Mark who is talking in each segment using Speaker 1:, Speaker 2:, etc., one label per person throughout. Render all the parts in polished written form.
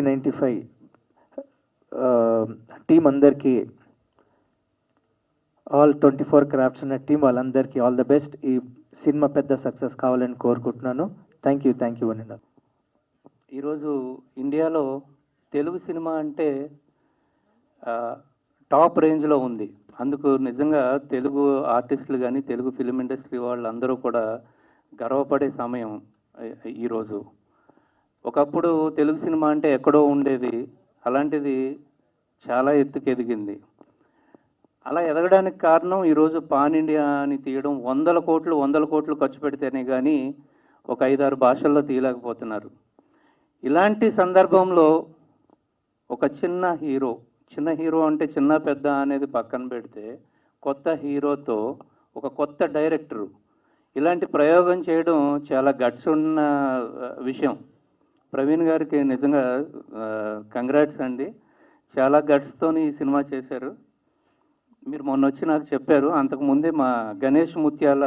Speaker 1: 1995 team అందరికీ, all 24 crafts ఉన్న team వాళ్ళందరికీ ఆల్ ద బెస్ట్. ఈ సినిమా పెద్ద సక్సెస్ కావాలని కోరుకుంటున్నాను. థ్యాంక్ యూ అండి.
Speaker 2: ఈరోజు ఇండియాలో తెలుగు సినిమా అంటే టాప్ రేంజ్లో ఉంది. అందుకు నిజంగా తెలుగు ఆర్టిస్టులు కానీ తెలుగు ఫిలిం ఇండస్ట్రీ వాళ్ళందరూ కూడా గర్వపడే సమయం ఈరోజు. ఒకప్పుడు తెలుగు సినిమా అంటే ఎక్కడో ఉండేది, అలాంటిది చాలా ఎత్తుకు ఎదిగింది. అలా ఎదగడానికి కారణం ఈరోజు పాన్ ఇండియా అని తీయడం, వందల కోట్లు ఖర్చు పెడితేనే కానీ ఒక 5-6 భాషల్లో తీయలేకపోతున్నారు. ఇలాంటి సందర్భంలో ఒక చిన్న హీరో అంటే చిన్న పెద్ద అనేది పక్కన పెడితే, కొత్త హీరోతో ఒక కొత్త డైరెక్టరు ఇలాంటి ప్రయోగం చేయడం చాలా గట్స్ ఉన్న విషయం. ప్రవీణ్ గారికి నిజంగా కంగ్రాట్స్ అండి. చాలా గట్స్తోని ఈ సినిమా చేశారు. మీరు మొన్న వచ్చి నాకు చెప్పారు, అంతకుముందే మా గణేష్ ముత్యాల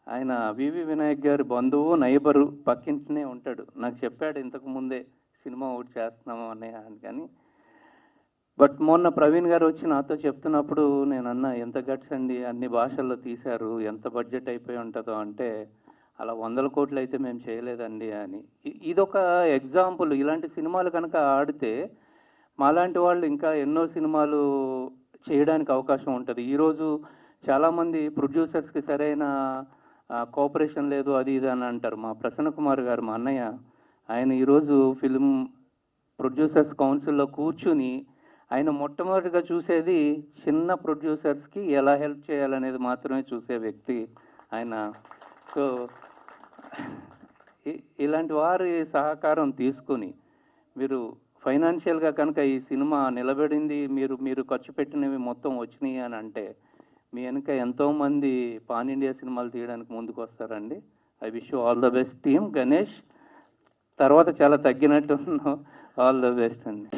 Speaker 2: ఆయన వివి వినాయక్ గారి బంధువు, నైబరు, పక్కింటినే ఉంటాడు. నాకు చెప్పాడు ఇంతకుముందే సినిమా ఒకటి చేస్తున్నాము అన్నయ్య అని. కానీ బట్ మొన్న ప్రవీణ్ గారు వచ్చి నాతో చెప్తున్నప్పుడు నేను అన్నా, ఎంత గట్స్ అండి, అన్ని భాషల్లో తీశారు, ఎంత బడ్జెట్ అయిపోయి ఉంటుందో అంటే, అలా 100 కోట్లు అయితే మేము చేయలేదండి అని. ఇదొక ఎగ్జాంపుల్. ఇలాంటి సినిమాలు కనుక ఆడితే మాలాంటి వాళ్ళు ఇంకా ఎన్నో సినిమాలు చేయడానికి అవకాశం ఉంటుంది. ఈరోజు చాలామంది ప్రొడ్యూసర్స్కి సరైన కోఆపరేషన్ లేదు, అది ఇది అని అంటారు. మా ప్రసన్న కుమార్ గారు, మా అన్నయ్య, ఆయన ఈరోజు ఫిలిం ప్రొడ్యూసర్స్ కౌన్సిల్లో కూర్చుని ఆయన మొట్టమొదటిగా చూసేది చిన్న ప్రొడ్యూసర్స్కి ఎలా హెల్ప్ చేయాలనేది మాత్రమే చూసే వ్యక్తి ఆయన. సో ఇలాంటి వారి సహకారం తీసుకుని మీరు ఫైనాన్షియల్గా కనుక ఈ సినిమా నిలబడింది, మీరు ఖర్చు పెట్టినవి మొత్తం వచ్చినాయి అని అంటే, మీ వెనుక ఎంతోమంది పాన్ ఇండియా సినిమాలు తీయడానికి ముందుకు వస్తారండి. I wish you all the best team. Ganesh తర్వాత చాలా తగ్గినట్టు ఆల్ ద బెస్ట్ అండి.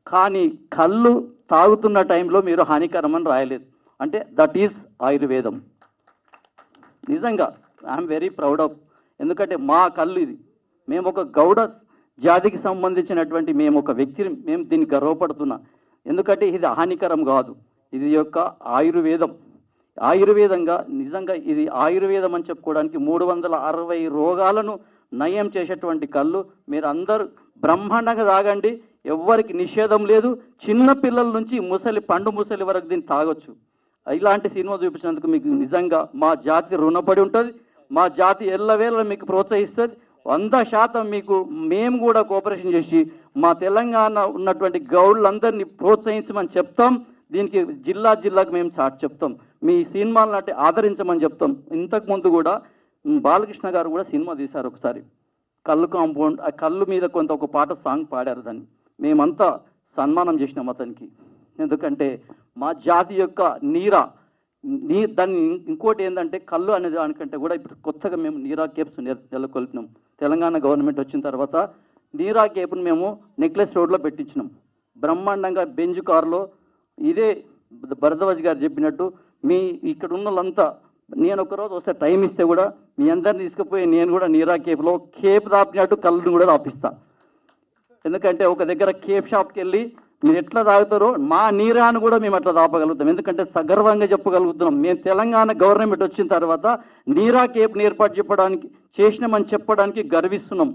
Speaker 3: కానీ కళ్ళు తాగుతున్న టైంలో మీరు హానికరం అని రాయలేదు, అంటే దట్ ఈజ్ ఆయుర్వేదం. నిజంగా ఐఎమ్ వెరీ ప్రౌడ్ ఆఫ్. ఎందుకంటే మా కళ్ళు ఇది, మేము ఒక గౌడ జాతికి సంబంధించినటువంటి మేము ఒక వ్యక్తిని, మేము దీన్ని గర్వపడుతున్నాం. ఎందుకంటే ఇది హానికరం కాదు, ఇది యొక్క ఆయుర్వేదంగా నిజంగా ఇది ఆయుర్వేదం అని చెప్పుకోవడానికి 360 రోగాలను నయం చేసేటువంటి కళ్ళు. మీరు అందరూ బ్రహ్మాండంగా తాగండి, ఎవ్వరికి నిషేధం లేదు. చిన్న పిల్లల నుంచి పండు ముసలి వరకు దీన్ని తాగొచ్చు. ఇలాంటి సినిమా చూపించినందుకు మీకు నిజంగా మా జాతి రుణపడి ఉంటుంది. మా జాతి ఎల్లవేళ మీకు ప్రోత్సహిస్తుంది. 100% మీకు మేము కూడా కోఆపరేషన్ చేసి మా తెలంగాణ ఉన్నటువంటి గౌడ్లందరినీ ప్రోత్సహించమని చెప్తాం. దీనికి జిల్లాకు మేము చాటి చెప్తాం, మీ సినిమాలను అంటే ఆదరించమని చెప్తాం. ఇంతకుముందు కూడా బాలకృష్ణ గారు కూడా సినిమా తీశారు ఒకసారి, కళ్ళు కాంపౌండ్. ఆ కళ్ళు మీద ఒక పాట సాంగ్ పాడారు, దాన్ని మేమంతా సన్మానం చేసినాం అతనికి. ఎందుకంటే మా జాతి యొక్క దాన్ని ఇంకోటి ఏంటంటే, కళ్ళు అనే దానికంటే కూడా ఇప్పుడు కొత్తగా మేము నీరా కేప్స్ నెలకొల్పినాం. తెలంగాణ గవర్నమెంట్ వచ్చిన తర్వాత నీరా కేప్ను మేము నెక్లెస్ రోడ్లో పెట్టించినాం బ్రహ్మాండంగా, బెంజ్ కారులో. ఇదే భరద్వాజ్ గారు చెప్పినట్టు మీ ఇక్కడ ఉన్న వాళ్ళంతా, నేను ఒకరోజు వస్తే టైం ఇస్తే కూడా మీ అందరిని తీసుకుపోయి నేను కూడా నీరా కేప్లో కేప్ దాపినట్టు కళ్ళను కూడా దాపిస్తా. ఎందుకంటే ఒక దగ్గర కేప్ షాప్కి వెళ్ళి మీరు ఎట్లా తాగుతారో మా నీరాను కూడా మేము అట్లా దాపగలుగుతాం. ఎందుకంటే సగర్వంగా చెప్పగలుగుతున్నాం, మేము తెలంగాణ గవర్నమెంట్ వచ్చిన తర్వాత నీరా కేప్ని ఏర్పాటు చేసినామని చెప్పడానికి గర్విస్తున్నాం.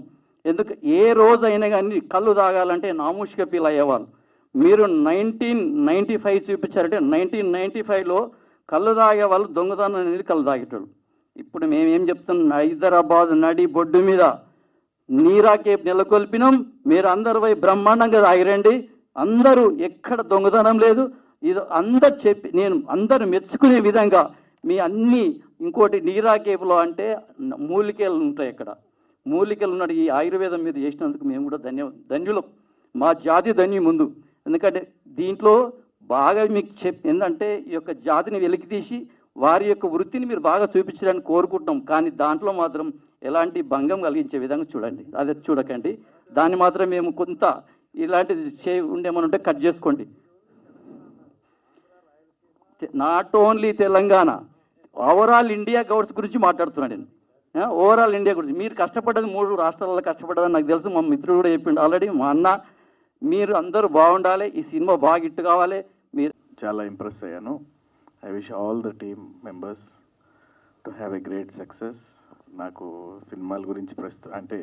Speaker 3: ఏ రోజైనా కానీ కళ్ళు తాగాలంటే నామూషిగా ఫీల్ అయ్యేవాళ్ళు. మీరు 1995 చూపించారంటే 1995లో కళ్ళు తాగే వాళ్ళు దొంగతనం అనేది కళ్ళు తాగేటోళ్ళు. ఇప్పుడు మేమేం చెప్తున్నాం, హైదరాబాద్ నడి బొడ్డు మీద నీరా కేప్ నెలకొల్పినాం. మీరు అందరు పోయి బ్రహ్మాండంగా తాగిరండి. అందరూ ఎక్కడ దొంగతనం లేదు. ఇది అందరు చెప్పి నేను అందరూ మెచ్చుకునే విధంగా మీ అన్నీ. ఇంకోటి నీరా కేపులో అంటే మూలికలు ఉంటాయి, అక్కడ మూలికలు ఉన్నట్టు ఈ ఆయుర్వేదం మీద చేసినందుకు మేము కూడా ధన్యులం. మా జాతి ధన్యం ముందు. ఎందుకంటే దీంట్లో బాగా మీకు ఏంటంటే ఈ యొక్క జాతిని వెలికి తీసి వారి యొక్క వృత్తిని మీరు బాగా చూపించడానికి కోరుకుంటున్నాం. కానీ దాంట్లో మాత్రం ఎలాంటి భంగం కలిగించే విధంగా చూడండి, అదే చూడకండి. దాన్ని మాత్రం మేము కొంత ఇలాంటిది ఉండేమనుంటే కట్ చేసుకోండి. Not only Telangana, overall India Gouds గురించి మాట్లాడుతున్నాను నేను. ఓవరాల్ ఇండియా గురించి మీరు కష్టపడ్డది 3 రాష్ట్రాలలో కష్టపడ్డదని నాకు తెలుసు. మా మిత్రుడు కూడా చెప్పిండు ఆల్రెడీ, మా అన్న. మీరు అందరూ బాగుండాలి, ఈ సినిమా బాగా హిట్ కావాలి. మీరు
Speaker 4: చాలా ఇంప్రెస్ అయ్యాను. I wish all the team members to have a great success. నాకు సినిమాల గురించి ప్రస్తుతం అంటే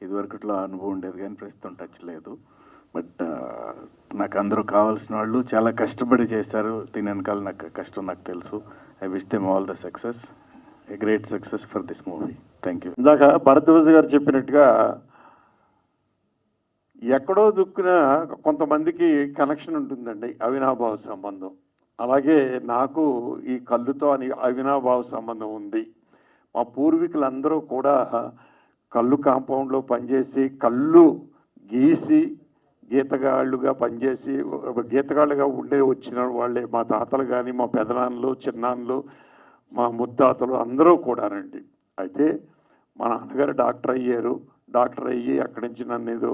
Speaker 4: ఇదివరకుట్లో అనుభవం ఉండేది కానీ ప్రస్తుతం టచ్ లేదు. బట్ నాకు అందరూ కావాల్సిన వాళ్ళు చాలా కష్టపడి చేశారు. దీని వెనకాల నాకు కష్టం నాకు తెలుసు. I wish them all the success, a great success for this movie. Thank you.
Speaker 5: ఇందాక భరద్వాజ్ గారు చెప్పినట్టుగా ఎక్కడో దుక్కున కొంతమందికి కనెక్షన్ ఉంటుందండి, అవినాభావ సంబంధం. అలాగే నాకు ఈ కళ్ళుతో అవినాభావ సంబంధం ఉంది. మా పూర్వీకులందరూ కూడా కళ్ళు కాంపౌండ్లో పనిచేసి కళ్ళు గీసి గీతగాళ్ళుగా పనిచేసి గీతగాళ్ళుగా ఉండే వచ్చిన వాళ్ళే మా తాతలు కానీ మా పెదనాన్నలు చిన్నాన్నలు మా ముత్తాతలు అందరూ కూడానండి. అయితే మా నాన్నగారు డాక్టర్ అయ్యారు. డాక్టర్ అయ్యి అక్కడి నుంచి నన్ను ఏదో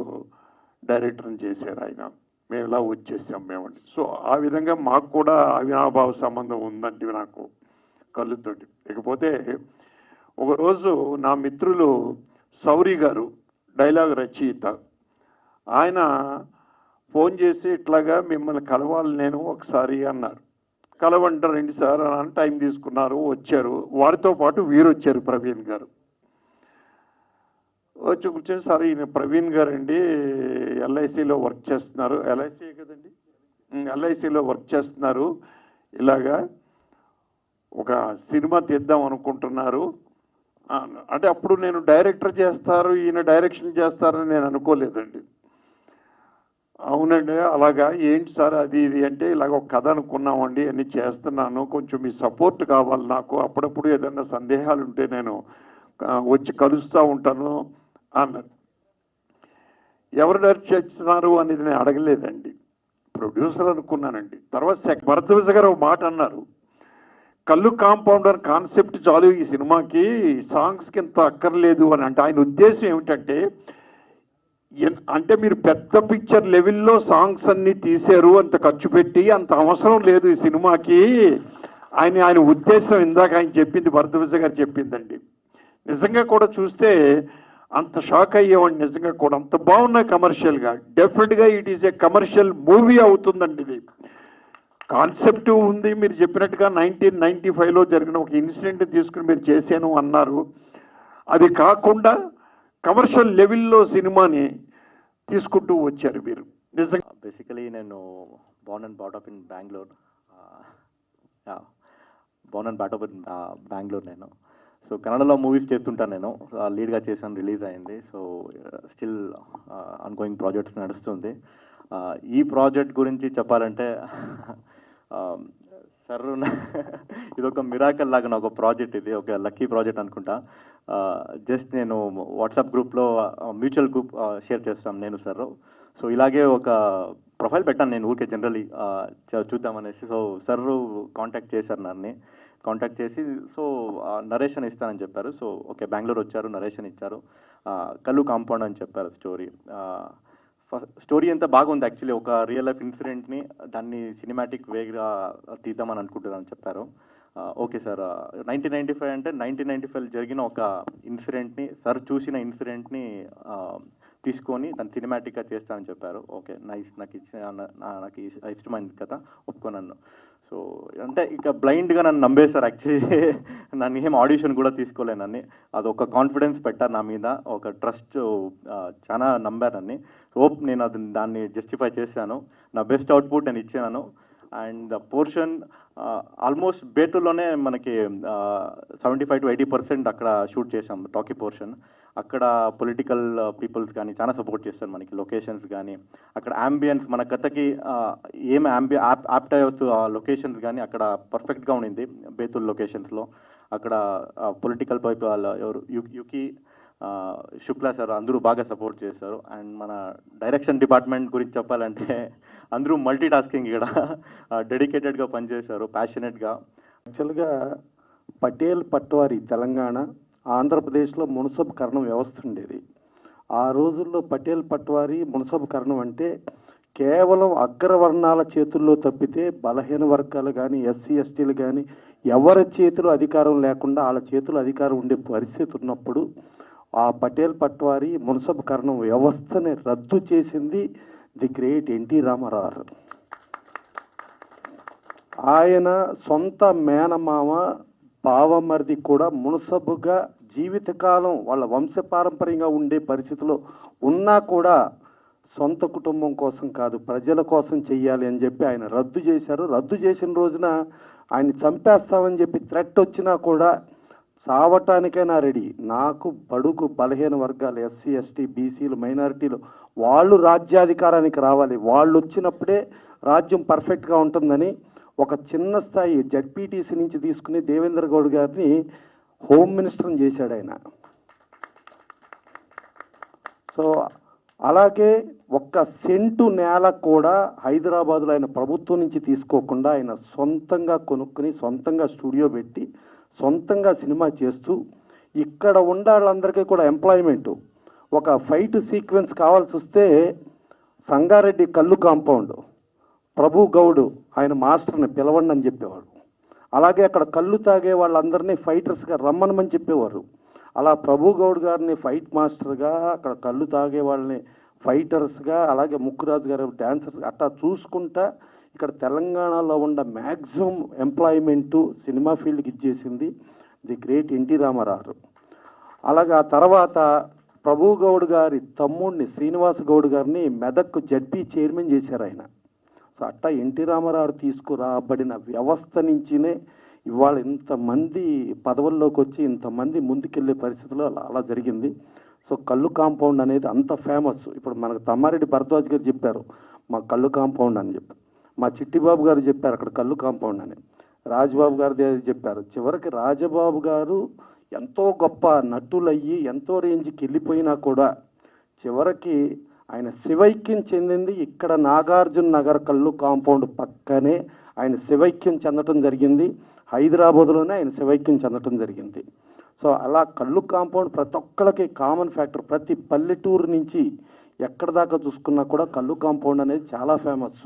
Speaker 5: డైరెక్టర్ని చేశారు ఆయన. మేము ఇలా వచ్చేసాం మేమండి. సో ఆ విధంగా మాకు కూడా అవినాభావ సంబంధం ఉందండి నాకు కళ్ళుతోటి. ఇకపోతే ఒకరోజు నా మిత్రులు సౌరి గారు డైలాగ్ రచయిత, ఆయన ఫోన్ చేసి ఇట్లాగా మిమ్మల్ని కలవాలి నేను ఒకసారి అన్నారు. కలవంటారు రండి సార్ అని టైం తీసుకున్నారు, వచ్చారు. వారితో పాటు వీరు వచ్చారు, ప్రవీణ్ గారు వచ్చి కూర్చొని సార్ ఈయన ప్రవీణ్ గారు అండి ఎల్ఐసిలో వర్క్ చేస్తున్నారు. ఎల్ఐసి కదండి, ఎల్ఐసిలో వర్క్ చేస్తున్నారు. ఇలాగా ఒక సినిమా తీద్దాం అనుకుంటున్నారు అంటే అప్పుడు నేను డైరెక్టర్ చేస్తారు ఈయన డైరెక్షన్ చేస్తారని నేను అనుకోలేదండి. అవునండి అలాగా ఏంటి సార్ అది ఇది అంటే ఇలాగ ఒక కథ అనుకున్నామండి అన్నీ చేస్తున్నాను, కొంచెం మీ సపోర్ట్ కావాలి నాకు, అప్పుడప్పుడు ఏదైనా సందేహాలు ఉంటే నేను వచ్చి కలుస్తూ ఉంటాను అన్నారు. ఎవరు డైరెక్ట్ చేస్తున్నారు అనేది నేను అడగలేదండి, ప్రొడ్యూసర్ అనుకున్నానండి. తర్వాత భరద్వాజ్ గారు ఒక మాట అన్నారు, కళ్ళు కాంపౌండర్ కాన్సెప్ట్ చాలు ఈ సినిమాకి, సాంగ్స్కి ఇంత అక్కర్లేదు అని. అంటే ఆయన ఉద్దేశం ఏమిటంటే అంటే మీరు పెద్ద పిక్చర్ లెవెల్లో సాంగ్స్ అన్నీ తీశారు, అంత ఖర్చు పెట్టి అంత అవసరం లేదు ఈ సినిమాకి ఆయన ఉద్దేశం. ఇందాక ఆయన చెప్పింది భరద్వాజ్ గారు చెప్పిందండి. నిజంగా కూడా చూస్తే అంత షాక్ అయ్యేవాడిని. నిజంగా కూడా అంత బాగున్నాయి కమర్షియల్గా. డెఫినెట్గా it is a commercial movie అవుతుందండి. ఇది కాన్సెప్ట్ ఉంది. మీరు చెప్పినట్టుగా 1995లో జరిగిన ఒక ఇన్సిడెంట్ తీసుకుని మీరు చేశాను అన్నారు. అది కాకుండా కమర్షియల్ లెవెల్లో సినిమాని తీసుకుంటూ వచ్చారు మీరు. నిజంగా
Speaker 4: బేసికలీ నేను Born and brought up in Bengaluru. Born and brought up in Bengaluru నేను. సో కన్నడలో మూవీస్ చేస్తుంటాను నేను, లీడ్గా చేశాను, రిలీజ్ అయింది. సో స్టిల్ ఆన్గోయింగ్ ప్రాజెక్ట్స్ నడుస్తుంది. ఈ ప్రాజెక్ట్ గురించి చెప్పాలంటే సార్ ఇదొక మిరాకల్ లాగా నాకు ప్రాజెక్ట్, ఇది ఒక లక్కీ ప్రాజెక్ట్ అనుకుంటా. జస్ట్ నేను వాట్సాప్ గ్రూప్లో మ్యూచువల్ గ్రూప్ షేర్ చేస్తాను నేను సార్. సో ఇలాగే ఒక ప్రొఫైల్ పెట్టాను నేను ఊరికే జనరలీ చూద్దామనేసి. సో సార్ కాంటాక్ట్ చేశారు నన్ను, కాంటాక్ట్ చేసి సో నరేషన్ ఇస్తానని చెప్పారు. సో ఓకే బెంగళూరు వచ్చారు, నరేషన్ ఇచ్చారు. కళ్ళు కాంపౌండ్ అని చెప్పారు స్టోరీ. స్టోరీ ఎంత బాగుంది యాక్చువల్లీ, ఒక రియల్ లైఫ్ ఇన్సిడెంట్ని దాన్ని సినిమాటిక్ వేగా తీద్దామని అనుకుంటున్నాను చెప్పారు. ఓకే సార్ 1995 అంటే 1995 జరిగిన ఒక ఇన్సిడెంట్ని సార్ చూసిన ఇన్సిడెంట్ని తీసుకొని దాన్ని సినిమాటిక్గా చేస్తానని చెప్పారు. ఓకే నైస్, నాకు ఇష్టమైంది కదా ఒప్పుకున్నాను. సో అంటే ఇక బ్లైండ్గా నన్ను నమ్మేశారు యాక్చువల్లీ. నన్ను ఏం ఆడిషన్ కూడా తీసుకోలేనని, అదొక కాన్ఫిడెన్స్ పెట్టారు నా మీద, ఒక ట్రస్ట్ చాలా నమ్మారు నన్ను. హోప్ నేను దాన్ని జస్టిఫై చేశాను, నా బెస్ట్ అవుట్పుట్ నేను ఇచ్చాను. అండ్ ద పోర్షన్ ఆల్మోస్ట్ బేటూలోనే మనకి 75 to 80% అక్కడ షూట్ చేసాం టాకీ పోర్షన్. అక్కడ పొలిటికల్ పీపుల్స్ కానీ చాలా సపోర్ట్ చేస్తారు మనకి, లొకేషన్స్ కానీ అక్కడ అంబియన్స్ మన కథకి ఏం యాప్ట్ అయ్యవచ్చు ఆ లొకేషన్స్ కానీ అక్కడ పర్ఫెక్ట్గా ఉండింది బేతుల్ లొకేషన్స్లో. అక్కడ పొలిటికల్ పైపు వాళ్ళ ఎవరు యుకి శుక్లా సార్ అందరూ బాగా సపోర్ట్ చేశారు. అండ్ మన డైరెక్షన్ డిపార్ట్మెంట్ గురించి చెప్పాలంటే అందరూ మల్టీ టాస్కింగ్ ఇక్కడ డెడికేటెడ్గా పనిచేశారు, ప్యాషనెట్గా.
Speaker 5: యాక్చువల్గా పటేల్ పట్వారి తెలంగాణ, ఆంధ్రప్రదేశ్లో మున్సబ్ కరణం వ్యవస్థ ఉండేది. ఆ రోజుల్లో పటేల్ పట్వారి మున్సబ్ కరణం అంటే
Speaker 6: కేవలం అగ్రవర్ణాల చేతుల్లో తప్పితే బలహీన వర్గాలు కానీ ఎస్సీ ఎస్టీలు కానీ ఎవరి చేతిలో అధికారం లేకుండా వాళ్ళ చేతిలో అధికారం ఉండే పరిస్థితి ఉన్నప్పుడు ఆ పటేల్ పట్వారీ మున్సబకరణం వ్యవస్థని రద్దు చేసింది ది గ్రేట్ ఎన్టీ రామారావు. ఆయన సొంత మేనమామ బావమరిది కూడా మున్సబుగా జీవితకాలం వాళ్ళ వంశపారంపర్యంగా ఉండే పరిస్థితిలో ఉన్నా కూడా సొంత కుటుంబం కోసం కాదు ప్రజల కోసం చెయ్యాలి అని చెప్పి ఆయన రద్దు చేశారు. రద్దు చేసిన రోజున ఆయన చంపేస్తామని చెప్పి థ్రెట్ వచ్చినా కూడా చావటానికైనా రెడీ. నాకు బడుగు బలహీన వర్గాలు ఎస్సీ ఎస్టీ బీసీలు మైనారిటీలు వాళ్ళు రాజ్యాధికారానికి రావాలి, వాళ్ళు వచ్చినప్పుడే రాజ్యం పర్ఫెక్ట్గా ఉంటుందని ఒక చిన్న స్థాయి జడ్పీటీసీ నుంచి తీసుకుని దేవేంద్ర గౌడ్ గారిని హోమ్ మినిస్టర్ని చేశాడు ఆయన. సో అలాగే ఒక్క సెంటు నేల కూడా హైదరాబాదులో ఆయన ప్రభుత్వం నుంచి తీసుకోకుండా ఆయన సొంతంగా కొనుక్కుని సొంతంగా స్టూడియో పెట్టి సొంతంగా సినిమా చేస్తూ ఇక్కడ ఉండే వాళ్ళందరికీ కూడా ఎంప్లాయ్మెంటు. ఒక ఫైట్ సీక్వెన్స్ కావాల్సి వస్తే సంగారెడ్డి కల్లు కాంపౌండ్ ప్రభు గౌడ్ ఆయన మాస్టర్ని పిలవండి అని చెప్పేవాడు. అలాగే అక్కడ కళ్ళు తాగే వాళ్ళందరినీ ఫైటర్స్గా రమ్మనమని చెప్పేవారు. అలా ప్రభు గౌడ్ గారిని ఫైట్ మాస్టర్గా, అక్కడ కళ్ళు తాగే వాళ్ళని ఫైటర్స్గా, అలాగే ముక్కురాజు గారు డాన్సర్స్గా అట్లా చూసుకుంటా ఇక్కడ తెలంగాణలో ఉన్న మ్యాక్సిమం ఎంప్లాయ్మెంటు సినిమా ఫీల్డ్కి ఇచ్చేసింది ది గ్రేట్ ఎన్టీ రామారావు. అలాగే ఆ తర్వాత ప్రభు గౌడ్ గారి తమ్ముడిని శ్రీనివాస్ గౌడ్ గారిని మెదక్ జడ్పీ చైర్మన్ చేశారు ఆయన. సో అట్టా ఎన్టీ రామారావు తీసుకురాబడిన వ్యవస్థ నుంచినే ఇవాళ ఇంతమంది పదవుల్లోకి వచ్చి ఇంతమంది ముందుకెళ్ళే పరిస్థితిలో అలా జరిగింది. సో కళ్ళు కాంపౌండ్ అనేది అంత ఫేమస్. ఇప్పుడు మనకు తమ్మారెడ్డి భరద్వాజ్ గారు చెప్పారు మా కళ్ళు కాంపౌండ్ అని చెప్పి, మా చిట్టిబాబు గారు చెప్పారు అక్కడ కళ్ళు కాంపౌండ్ అని, రాజబాబు గారు చెప్పారు. చివరికి రాజబాబు గారు ఎంతో గొప్ప నటులయ్యి ఎంతో రేంజ్కి వెళ్ళిపోయినా కూడా చివరికి ఆయన శివైక్యం చెందింది ఇక్కడ నాగార్జున నగర్ కళ్ళు కాంపౌండ్ పక్కనే ఆయన శివైక్యం చెందటం జరిగింది. హైదరాబాద్లోనే ఆయన శివైక్యం చెందటం జరిగింది. సో అలా కళ్ళు కాంపౌండ్ ప్రతి ఒక్కరికి కామన్ ఫ్యాక్టర్. ప్రతి పల్లెటూరు నుంచి ఎక్కడ దాకా చూసుకున్నా కూడా కళ్ళు కాంపౌండ్ అనేది చాలా ఫేమస్.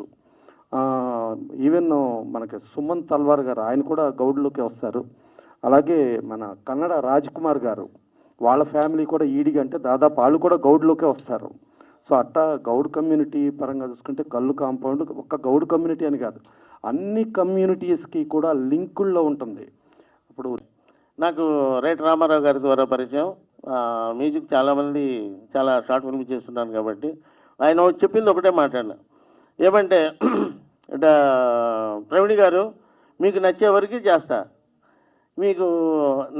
Speaker 6: ఈవెన్ మనకి సుమన్ తల్వార్ గారు ఆయన కూడా గౌడ్లోకి వస్తారు. అలాగే మన కన్నడ రాజ్ కుమార్ గారు వాళ్ళ ఫ్యామిలీ కూడా ఈడిగా అంటే దాదాపు వాళ్ళు కూడా గౌడ్లోకే వస్తారు. సో అట్టా గౌడ్ కమ్యూనిటీ పరంగా చూసుకుంటే కళ్ళు కాంపౌండ్ ఒక్క గౌడ్ కమ్యూనిటీ అని కాదు అన్ని కమ్యూనిటీస్కి కూడా లింకుల్లో ఉంటుంది. ఇప్పుడు
Speaker 7: నాకు రైట్ రామారావు గారి ద్వారా పరిచయం. మ్యూజిక్ చాలామంది చాలా షార్ట్ ఫిల్మ్ చేస్తున్నాను కాబట్టి ఆయన చెప్పింది ఒకటే మాట్లాడిన ఏమంటే ప్రవీణ్ గారు మీకు నచ్చే వరకు చేస్తా, మీకు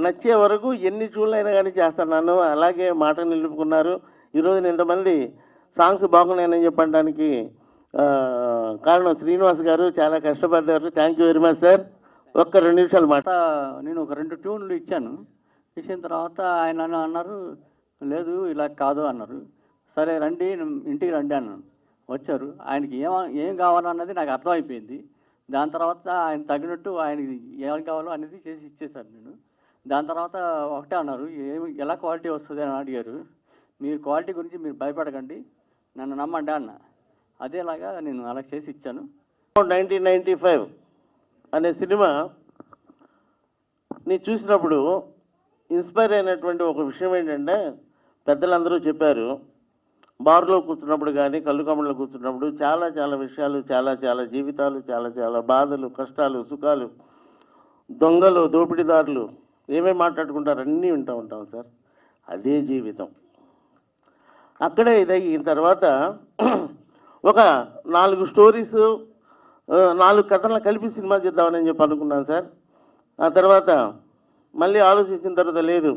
Speaker 7: నచ్చే వరకు ఎన్ని చూడలైనా కానీ చేస్తున్నాను. అలాగే మాట నిలుపుకున్నారు. ఈరోజు ఇంతమంది సాంగ్స్ బాగున్నాయని చెప్పడానికి కారణం శ్రీనివాస్ గారు చాలా కష్టపడ్డారు. Thank you very much sir. ఒక్క 2 నిమిషాలు మాట.
Speaker 3: నేను ఒక 2 ట్యూన్లు ఇచ్చాను. ఇచ్చిన తర్వాత ఆయన అన్నారు లేదు ఇలా కాదు అన్నారు. సరే రండి ఇంటికి రండి అన్నాను. వచ్చారు. ఆయనకి ఏం కావాలన్నది నాకు అర్థమైపోయింది. దాని తర్వాత ఆయన తగినట్టు ఆయనకి ఏం కావాలో అనేది చేసి ఇచ్చేసాను నేను. దాని తర్వాత ఒకటే అన్నారు ఎలా క్వాలిటీ వస్తుంది అని అడిగారు. మీరు క్వాలిటీ గురించి మీరు భయపడకండి, నన్ను నమ్మండి అన్న. అదేలాగా నేను అలా చేసి ఇచ్చాను.
Speaker 7: 1995 అనే సినిమా నేను చూసినప్పుడు ఇన్స్పైర్ అయినటువంటి ఒక విషయం ఏంటంటే పెద్దలందరూ చెప్పారు బార్లో కూర్చున్నప్పుడు కానీ కళ్ళు కమ్మలో కూర్చున్నప్పుడు చాలా చాలా విషయాలు చాలా చాలా జీవితాలు చాలా చాలా బాధలు కష్టాలు సుఖాలు దొంగలు దోపిడీదారులు ఏమేమి మాట్లాడుకుంటారు అన్నీ వింటూ ఉంటాం సార్. అదే జీవితం. అక్కడే ఇదయిన తర్వాత ఒక 4 స్టోరీస్ 4 కథలను కలిపి సినిమా చేద్దామని చెప్పి అనుకున్నాను సార్. ఆ తర్వాత మళ్ళీ ఆలోచించిన తర్వాత లేదు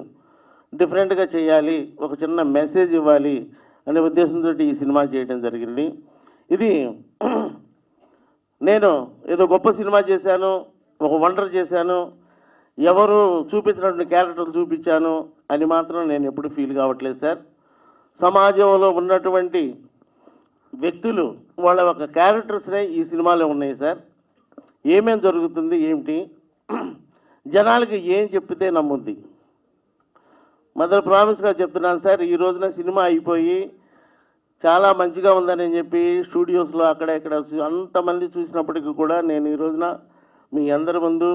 Speaker 7: డిఫరెంట్గా చేయాలి, ఒక చిన్న మెసేజ్ ఇవ్వాలి అనే ఉద్దేశంతో ఈ సినిమా చేయడం జరిగింది. ఇది నేను ఏదో గొప్ప సినిమా చేశాను, ఒక వండర్ చేశాను, ఎవరు చూపించినటువంటి క్యారెక్టర్లు చూపించాను అని మాత్రం నేను ఎప్పుడు ఫీల్ కావట్లేదు సార్. సమాజంలో ఉన్నటువంటి వ్యక్తులు వాళ్ళ ఒక క్యారెక్టర్స్నే ఈ సినిమాలో ఉన్నాయి సార్. ఏమేం జరుగుతుంది ఏమిటి జనాలకి ఏం చెప్తే నమ్ముద్ది. మదర్ ప్రామిస్గా చెప్తున్నాను సార్. ఈ రోజున సినిమా అయిపోయి చాలా మంచిగా ఉందని చెప్పి స్టూడియోస్లో అక్కడ ఇక్కడ అంతమంది చూసినప్పటికీ కూడా నేను ఈ రోజున మీ అందరి ముందు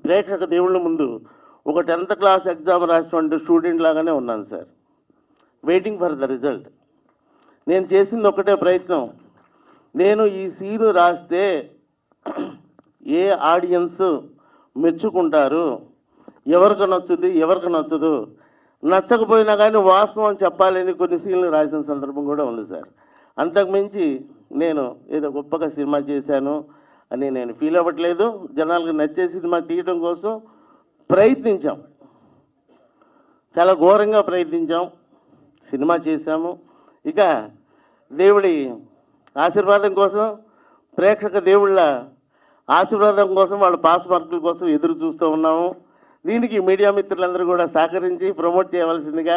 Speaker 7: ప్రేక్షక దేవుళ్ళ ముందు ఒక 10th క్లాస్ ఎగ్జామ్ రాసినటువంటి స్టూడెంట్ లాగానే ఉన్నాను sir, waiting for the result. నేను చేసింది ఒకటే ప్రయత్నం, నేను ఈ సీను రాస్తే ఏ ఆడియన్స్ మెచ్చుకుంటారు, ఎవరికి నచ్చుది ఎవరికి నచ్చదు, నచ్చకపోయినా కానీ వాస్తవం చెప్పాలని కొన్ని సీన్లు రాసిన సందర్భం కూడా ఉంది సార్. అంతకుమించి నేను ఏదో గొప్పగా సినిమా చేశాను అని నేను ఫీల్ అవ్వట్లేదు. జనాలకు నచ్చే సినిమా తీయడం కోసం ప్రయత్నించాం, చాలా ఘోరంగా ప్రయత్నించాం, సినిమా చేశాము. ఇక దేవుడి ఆశీర్వాదం కోసం, ప్రేక్షక దేవుళ్ళ ఆశీర్వాదం కోసం, వాళ్ళ పాస్ మార్కుల కోసం ఎదురు చూస్తూ ఉన్నాము. దీనికి మీడియా మిత్రులందరూ కూడా సహకరించి ప్రమోట్ చేయవలసిందిగా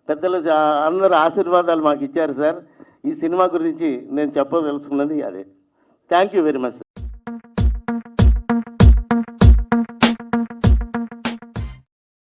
Speaker 7: పెద్దలు అందరూ ఆశీర్వాదాలు మాకు ఇచ్చారు సార్. ఈ సినిమా గురించి నేను చెప్పదలుచుకున్నది అదే. Thank you very much.